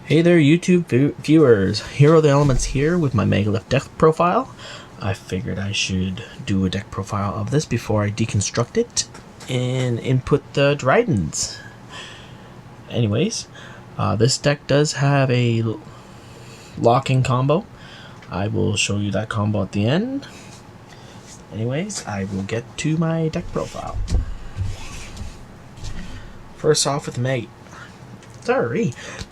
Hey there YouTube viewers, Hero the Elements here with my Megalith deck profile. I figured I should do a deck profile of this before I deconstruct it and input the Dryadens. Anyways, this deck does have a locking combo. I will show you that combo at the end. Anyways, I will get to my deck profile. First off with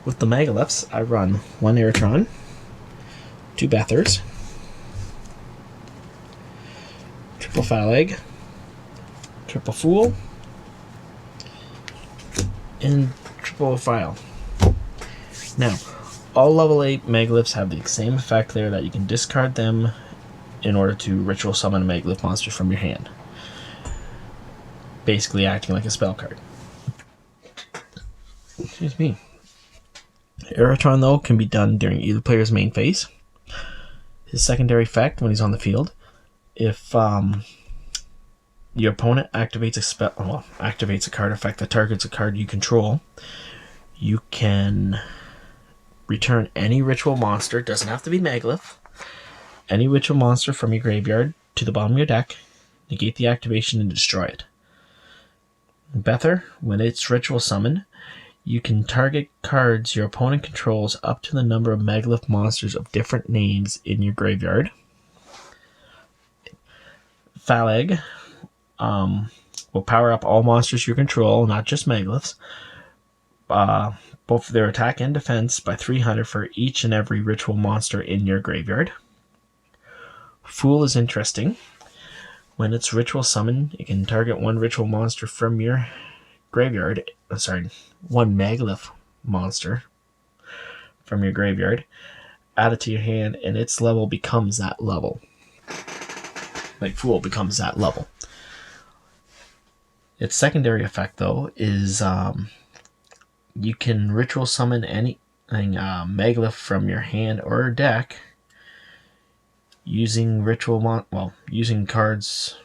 with the Megaliths, I run 1 Aeratron, 2 Bethers, triple Phaleg, triple Fool, and triple File. Now, all level 8 Megaliths have the same effect there that you can discard them in order to ritual summon a Megalith monster from your hand. Basically acting like a spell card. Excuse me. Aeratron, though, can be done during either player's main phase. His secondary effect when he's on the field, if your opponent activates a card effect that targets a card you control, you can return any ritual monster, doesn't have to be Megalith, any ritual monster from your graveyard to the bottom of your deck, negate the activation and destroy it. Bether, when it's ritual summoned, you can target cards your opponent controls up to the number of Megalith monsters of different names in your graveyard. Phaleg will power up all monsters you control, not just Megaliths, both their attack and defense by 300 for each and every ritual monster in your graveyard. Fool is interesting. When it's ritual summoned, it can target one ritual monster from your graveyard. One Megalith monster from your graveyard. Add it to your hand, and its level becomes that level. Like Fool becomes that level. Its secondary effect, though, is you can ritual summon anything Megalith from your hand or deck using using cards.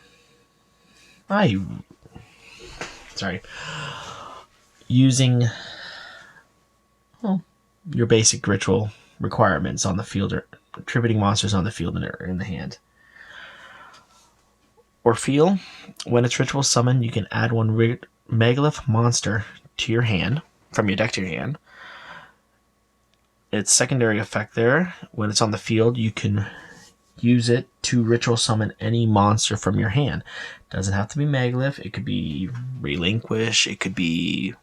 Using your basic ritual requirements on the field, or attributing monsters on the field or in the hand. Or Feel, when it's ritual summoned, you can add one Megalith monster to your hand, from your deck to your hand. Its secondary effect there, when it's on the field, you can use it to ritual summon any monster from your hand. Doesn't have to be Megalith, it could be Relinquish, it could be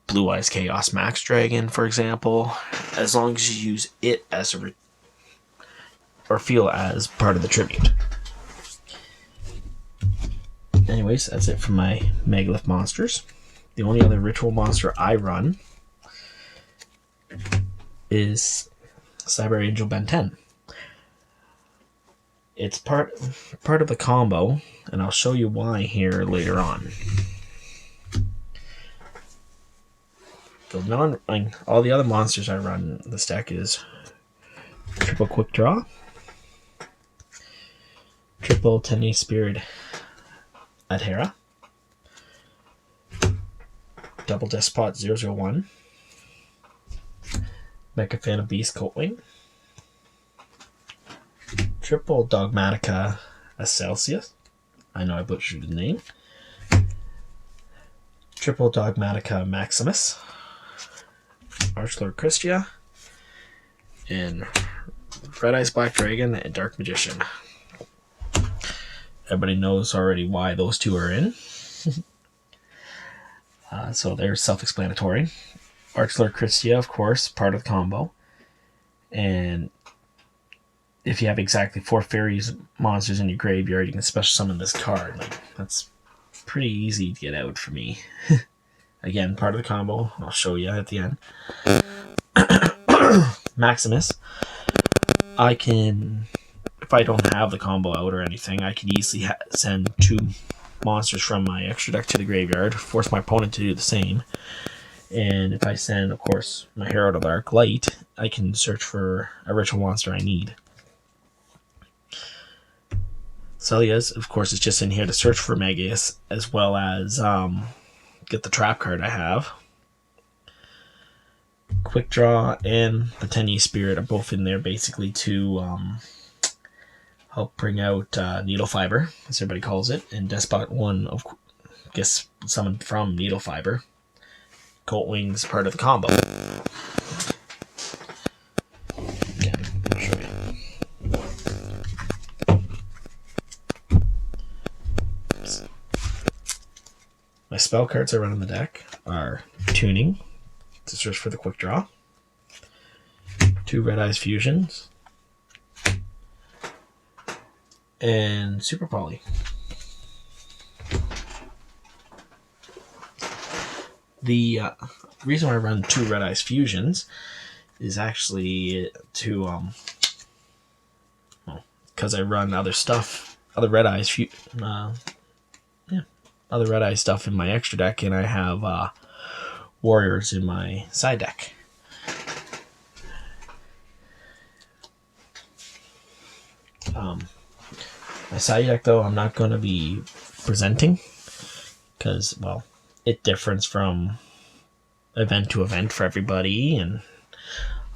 Blue Eyes Chaos Max Dragon, for example, as long as you use it as or Feel as part of the tribute. Anyways, that's it for my Megalith monsters. The only other ritual monster I run is Cyber Angel Ben 10. It's part of the combo, and I'll show you why here later on. All the other monsters I run in this deck is triple Quick Draw, triple Tenny Spirit Adhera, double Despot 001, Mecha Phantom Beast Coatwing, triple Dogmatica Celsius. I know I butchered the name. Triple Dogmatica Maximus, Archlord Christia, and Red Eyes Black Dragon and Dark Magician. Everybody knows already why those two are in. So they're self-explanatory. Archlord Christia, of course, part of the combo. And if you have exactly 4 fairies monsters in your graveyard, you can special summon this card. That's pretty easy to get out for me. Again, part of the combo. I'll show you at the end. Maximus. I can, if I don't have the combo out or anything, I can easily send 2 monsters from my extra deck to the graveyard, force my opponent to do the same. And if I send, of course, my Herald of the Arc Light, I can search for a ritual monster I need. Celia's, of course, is just in here to search for Megas, as well as get the trap card I have. Quick Draw and the 10E Spirit are both in there basically to help bring out Needle Fiber, as everybody calls it, and Despot 1, gets summoned from Needle Fiber. Colt Wing's part of the combo. Again, I'll show you. My spell cards I run in the deck are Tuning, to search for the Quick Draw, 2 Red Eyes Fusions, and Super Poly. The reason why I run 2 Red Eyes Fusions is actually to because I run other stuff, other Red Eyes other Red Eye stuff in my extra deck, and I have Warriors in my side deck. My side deck, though, I'm not going to be presenting because, well, it differs from event to event for everybody, and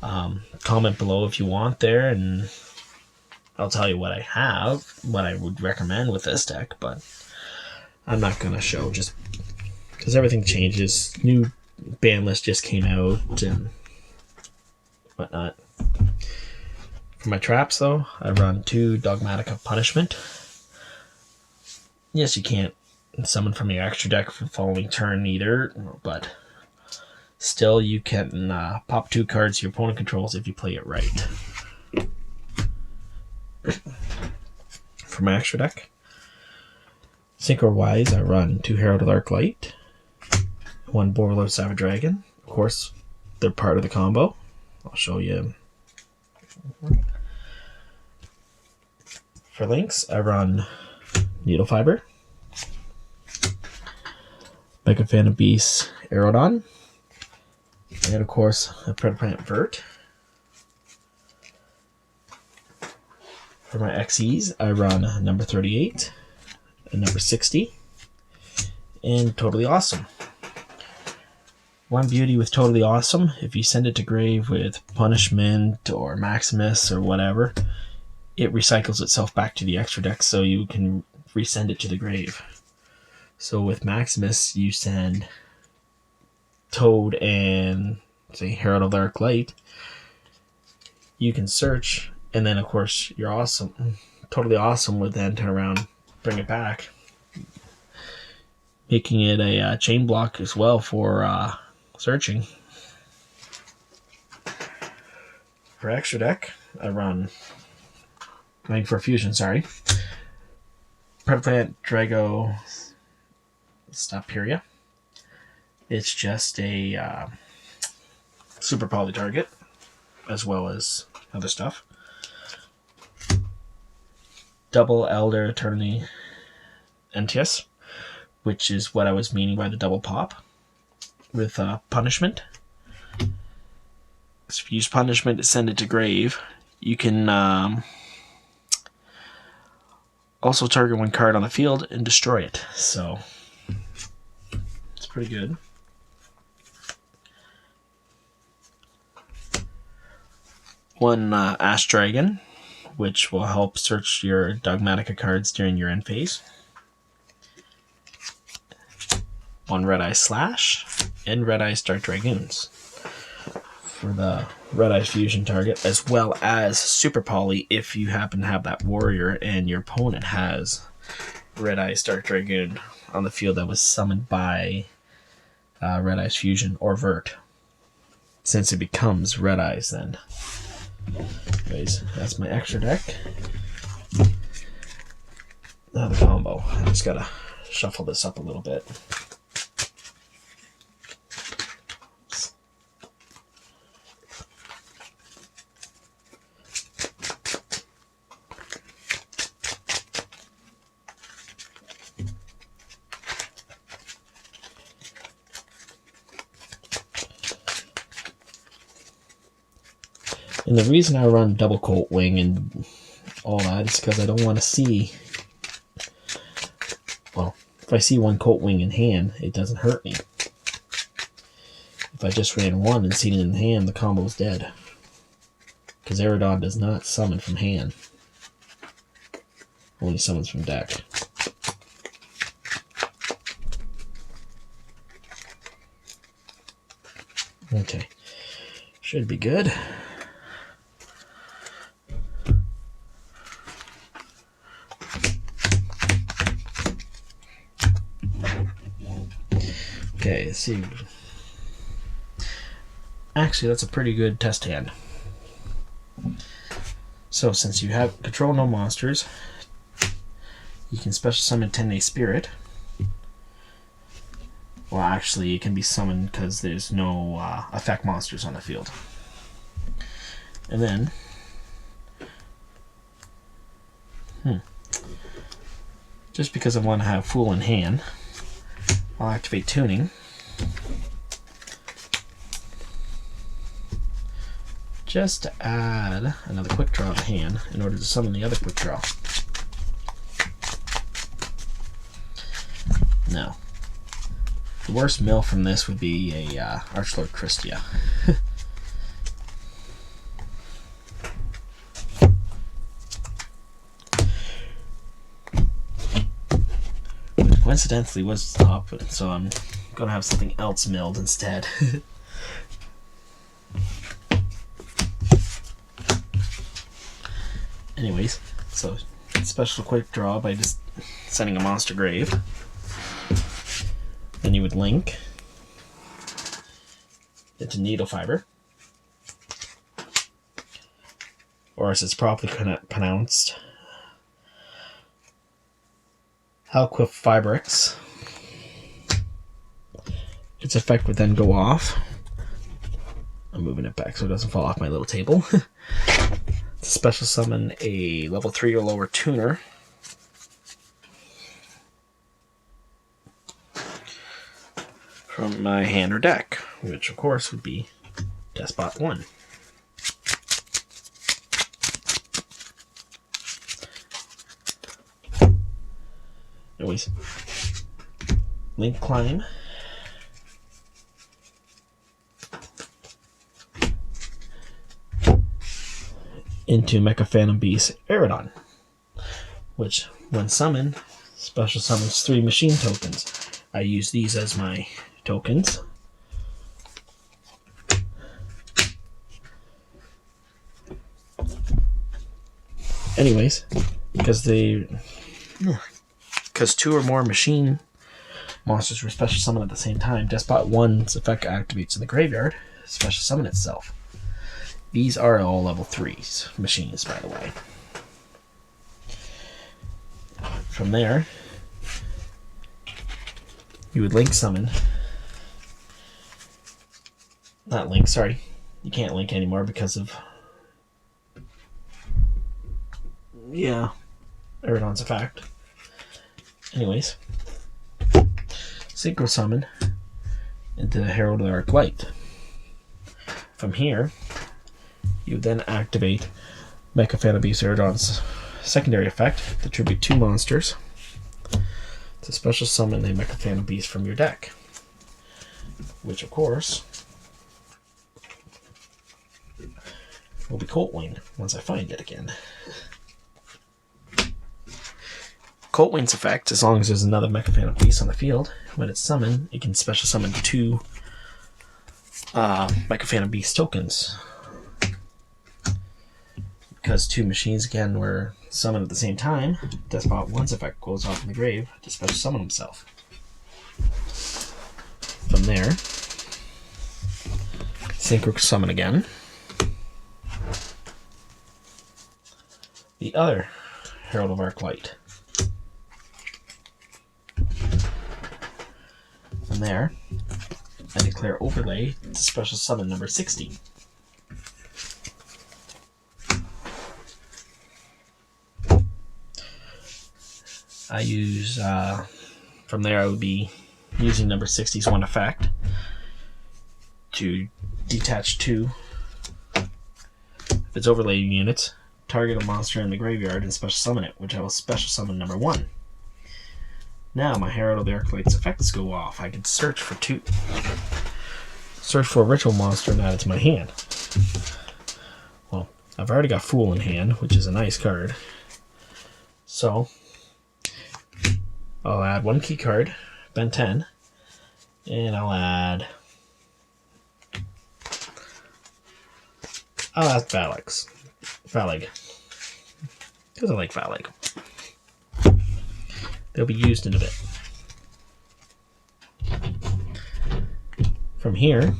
comment below if you want there, and I'll tell you what I have, what I would recommend with this deck, but I'm not going to show just because everything changes. New ban list just came out and whatnot. For my traps, though, I run 2 Dogmatic of Punishment. Yes, you can't summon from your extra deck for the following turn either, but still you can pop 2 cards your opponent controls if you play it right. For my extra deck, Synchro-wise, I run 2 Herald of Dark Light, 1 Borderlord Savage Dragon. Of course, they're part of the combo. I'll show you. For links, I run Needle Fiber, Mega Fan of Beasts, Aerodon, and of course, a Predaplant Vert. For my XEs, I run number 38, and number 60, and Totally Awesome. One beauty with Totally Awesome, if you send it to grave with Punishment or Maximus or whatever, it recycles itself back to the extra deck, so you can resend it to the grave. So with Maximus, you send Toad and, say, Herald of Dark Light. You can search, and then, of course, you're awesome. Totally Awesome would then turn around, bring it back, making it a chain block as well for searching. For extra deck, I run... for fusion, sorry. Predaplant Drago Staperia. It's just a super poly target, as well as other stuff. Double Elder Eternity NTS, which is what I was meaning by the double pop, with Punishment. So if you use Punishment to send it to grave, you can also target 1 card on the field and destroy it. So it's pretty good. One Ash Dragon, which will help search your Dogmatica cards during your end phase. 1 Red Eye Slash, and Red Eye Dark Dragoons for the Red Eye Fusion target, as well as Super Poly if you happen to have that warrior and your opponent has Red Eye Dark Dragoon on the field that was summoned by Red Eye's Fusion or Vert, since it becomes Red Eyes then. Anyways, that's my extra deck. Now the combo. I just gotta shuffle this up a little bit. And the reason I run double Colt Wing and all that is because I don't want to see... Well, if I see 1 Colt Wing in hand, it doesn't hurt me. If I just ran one and seen it in hand, the combo is dead. Because Aerodon does not summon from hand. Only summons from deck. Okay. Should be good. Okay, let's see. Actually, that's a pretty good test hand. So, since you have control no monsters, you can special summon 10-day Spirit. Well, actually, it can be summoned because there's no effect monsters on the field. And then, just because I want to have Fool in hand, I'll activate Tuning. Just to add another quick draw to hand in order to summon the other quick draw. Now, the worst mill from this would be a Archlord Christia. Which coincidentally was the opposite, so I'm gonna have something else milled instead. Anyways, so special quick draw by just sending a monster grave. Then you would link into Needle Fiber, or as it's properly pronounced, Halquith Fibrix. Its effect would then go off. I'm moving it back so it doesn't fall off my little table. To special summon a level 3 or lower tuner. From my hand or deck, which of course would be Despot 1. Anyways, Link Climb. Into Mecha Phantom Beast Aerodon, which, when summoned, special summons 3 machine tokens. I use these as my tokens. Anyways, because 2 or more machine monsters were special summoned at the same time, Despot 1's effect activates in the graveyard, special summon itself. These are all level 3s machines, by the way. From there, you would link summon. Not link, sorry. You can't link anymore because of... yeah, Aerodon's effect. Anyways, Synchro Summon into the Herald of the Arc Light. From here, you would then activate Mecha Phantom Beast Aerodon's secondary effect to tribute 2 monsters to special summon a Mecha Phantom Beast from your deck. Which, of course, will be Coltwing once I find it again. Coltwing's effect, as long as there's another Mecha Phantom Beast on the field, when it's summoned, it can special summon 2 Mecha Phantom Beast tokens. Because 2 machines again were summoned at the same time, Despot 1's effect goes off in the grave to special summon himself. From there, Synchro Summon again. The other Herald of Arc Light. From there, I declare Overlay to special summon number 60. I use, from there I would be using number 60's 1 effect to detach 2. If it's overlay units, target a monster in the graveyard and special summon it, which I will special summon number 1. Now my Herald of the Arc Light's effects go off. I can search for 2. search for a ritual monster and add it to my hand. Well, I've already got Fool in hand, which is a nice card. So, I'll add one key card, Ben 10, and I'll add Phaleg. Because I like Phaleg. They'll be used in a bit. From here,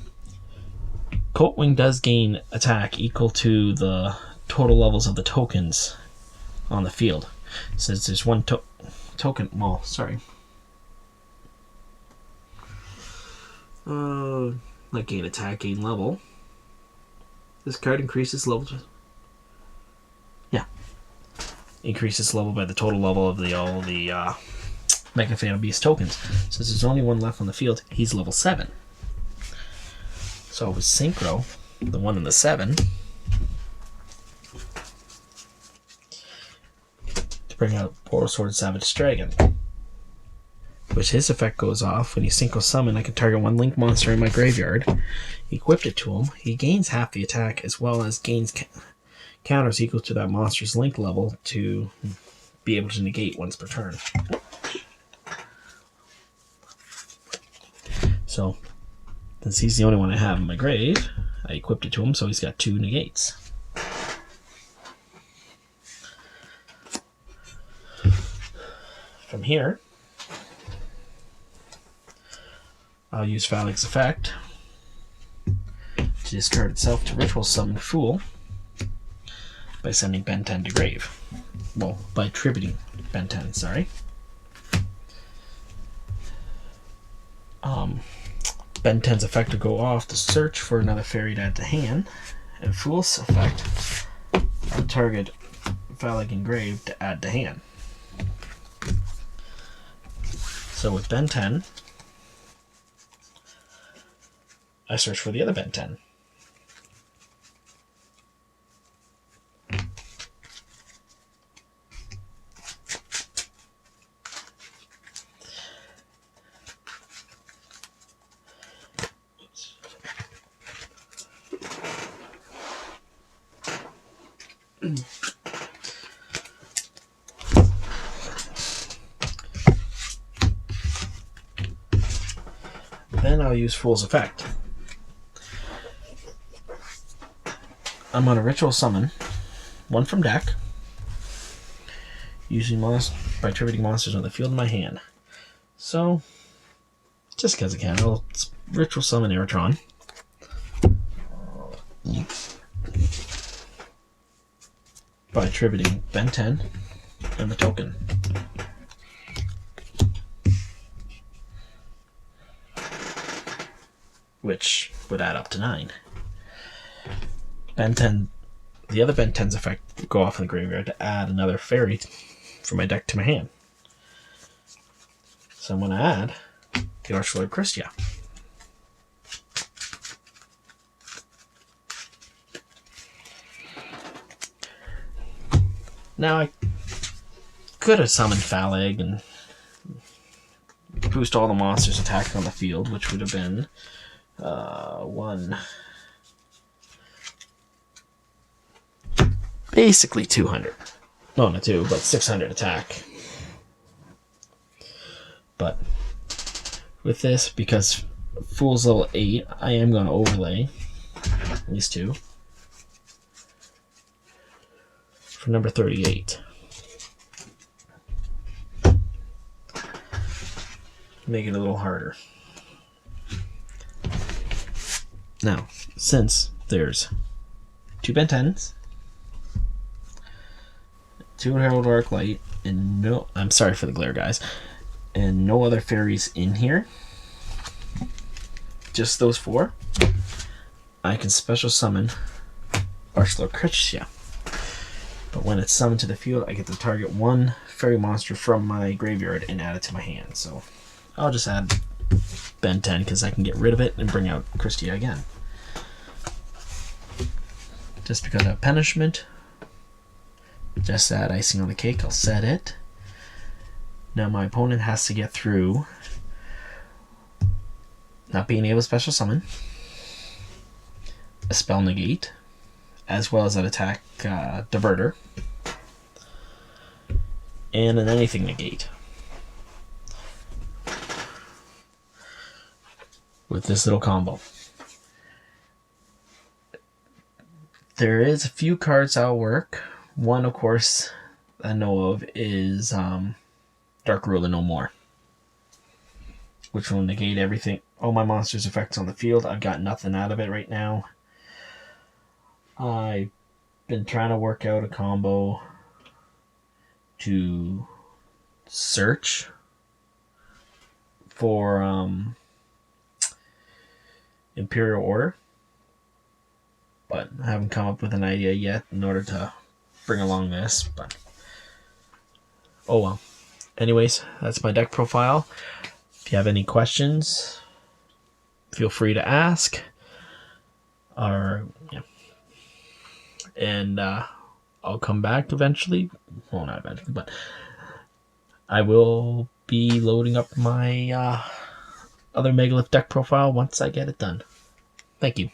Coltwing does gain attack equal to the total levels of the tokens on the field. Since there's one token, well, sorry. Like gain attack, gain level. This card increases level. Increases level by the total level of all the Mega Fan Beast tokens. Since there's only one left on the field, he's level 7. So with Synchro, the 1 and the 7, to bring out Borosword Savage Dragon, which his effect goes off when you Synchro Summon. I can target one Link monster in my graveyard, equip it to him. He gains half the attack as well as gains counters equal to that monster's Link level to be able to negate once per turn. So, since he's the only one I have in my grave, I equipped it to him, so he's got 2 negates. From here, I'll use Phaleg's effect to discard itself to ritual summon Fool by sending Ben 10 to grave. Well, by tributing Ben 10, sorry. Ben 10's effect will go off to search for another fairy to add to hand, and Fool's effect will target Phaleg engraved to add to hand. So with Ben 10, I search for the other Ben 10. Then I'll use Fool's effect. I'm going to ritual summon one from deck, using by tributing monsters on the field in my hand. So, just because I can, I'll ritual summon Aerodron. By tributing Ben 10 and the token. Which would add up to 9. Ben 10, the other Ben 10's effect would go off in the graveyard to add another fairy from my deck to my hand. So I'm going to add the Archlord Christia. Now I could have summoned Phaleg and boost all the monsters attacking on the field, which would have been basically 200. No, not 2, but 600 attack. But with this, because Fool's level 8, I am going to overlay these 2 for number 38. Make it a little harder. Now, since there's 2 Ben 10s, 2 Herald Arclight, and no, I'm sorry for the glare, guys, and no other fairies in here, just those 4, I can special summon Archlord Christia. But when it's summoned to the field, I get to target one fairy monster from my graveyard and add it to my hand. So I'll just add Ben 10 because I can get rid of it and bring out Christia again. Just because I have punishment, just add icing on the cake, I'll set it. Now my opponent has to get through not being able to special summon, a spell negate, as well as an attack diverter, and an anything negate. With this little combo. There is a few cards that'll work. One, of course, I know of is Dark Ruler No More, which will negate everything, all my monsters' effects on the field. I've got nothing out of it right now. I've been trying to work out a combo to search for Imperial Order, but I haven't come up with an idea yet in order to bring along this, but oh well. Anyways, that's my deck profile. If you have any questions, feel free to ask, or yeah. And I'll come back eventually. Well, not eventually, but I will be loading up my other Megalith deck profile once I get it done. Thank you.